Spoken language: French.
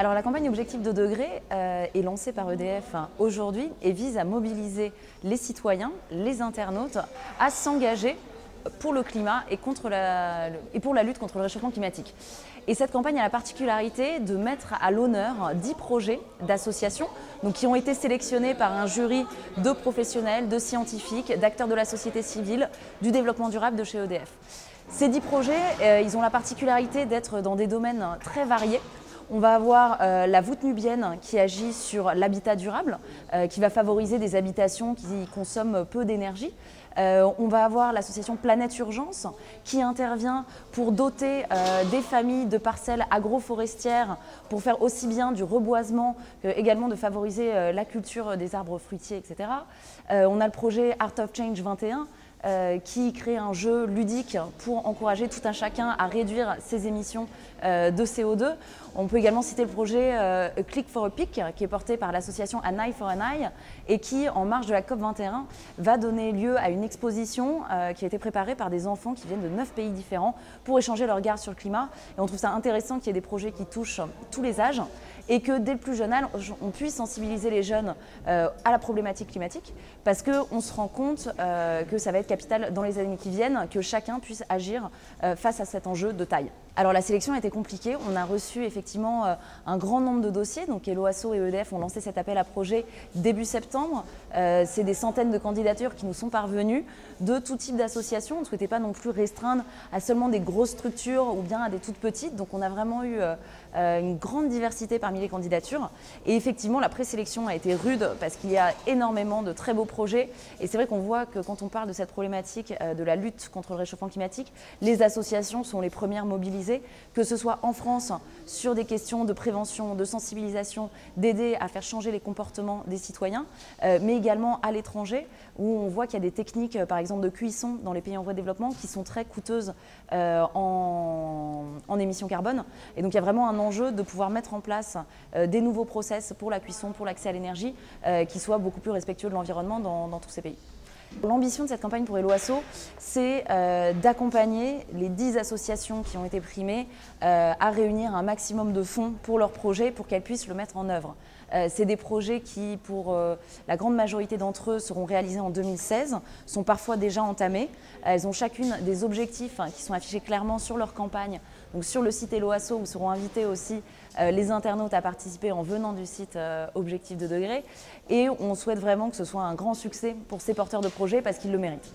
Alors la campagne Objectif 2 degrés est lancée par EDF aujourd'hui et vise à mobiliser les citoyens, les internautes, à s'engager pour le climat et pour la lutte contre le réchauffement climatique. Et cette campagne a la particularité de mettre à l'honneur 10 projets d'associations qui ont été sélectionnés par un jury de professionnels, de scientifiques, d'acteurs de la société civile, du développement durable de chez EDF. Ces 10 projets, ils ont la particularité d'être dans des domaines très variés. On va avoir la voûte nubienne qui agit sur l'habitat durable, qui va favoriser des habitations qui consomment peu d'énergie. On va avoir l'association Planète Urgence qui intervient pour doter des familles de parcelles agroforestières pour faire aussi bien du reboisement également de favoriser la culture des arbres fruitiers, etc. On a le projet Art of Change 21 qui crée un jeu ludique pour encourager tout un chacun à réduire ses émissions de CO2. On peut également citer le projet Click for a Pic qui est porté par l'association An Eye for an Eye et qui, en marge de la COP21, va donner lieu à une exposition qui a été préparée par des enfants qui viennent de 9 pays différents pour échanger leur regard sur le climat. Et on trouve ça intéressant qu'il y ait des projets qui touchent tous les âges et que dès le plus jeune âge, on puisse sensibiliser les jeunes à la problématique climatique parce qu'on se rend compte que ça va être capital dans les années qui viennent, que chacun puisse agir face à cet enjeu de taille. Alors la sélection a été compliquée, on a reçu effectivement un grand nombre de dossiers, donc Helloasso et EDF ont lancé cet appel à projet début septembre. C'est des centaines de candidatures qui nous sont parvenues de tout type d'associations. On ne souhaitait pas non plus restreindre à seulement des grosses structures ou bien à des toutes petites, donc on a vraiment eu une grande diversité parmi les candidatures. Et effectivement la présélection a été rude parce qu'il y a énormément de très beaux projets et c'est vrai qu'on voit que quand on parle de cette problématique de la lutte contre le réchauffement climatique, les associations sont les premières mobilisées, que ce soit en France sur des questions de prévention, de sensibilisation, d'aider à faire changer les comportements des citoyens, mais également à l'étranger où on voit qu'il y a des techniques par exemple de cuisson dans les pays en voie de développement qui sont très coûteuses en émissions carbone. Et donc il y a vraiment un enjeu de pouvoir mettre en place des nouveaux process pour la cuisson, pour l'accès à l'énergie qui soient beaucoup plus respectueux de l'environnement dans tous ces pays. L'ambition de cette campagne pour Helloasso, c'est d'accompagner les 10 associations qui ont été primées à réunir un maximum de fonds pour leurs projets pour qu'elles puissent le mettre en œuvre. C'est des projets qui, pour la grande majorité d'entre eux, seront réalisés en 2016, sont parfois déjà entamés. Elles ont chacune des objectifs qui sont affichés clairement sur leur campagne, donc sur le site Helloasso où seront invités aussi les internautes à participer en venant du site Objectif 2 degrés. Et on souhaite vraiment que ce soit un grand succès pour ces porteurs de projets parce qu'ils le méritent.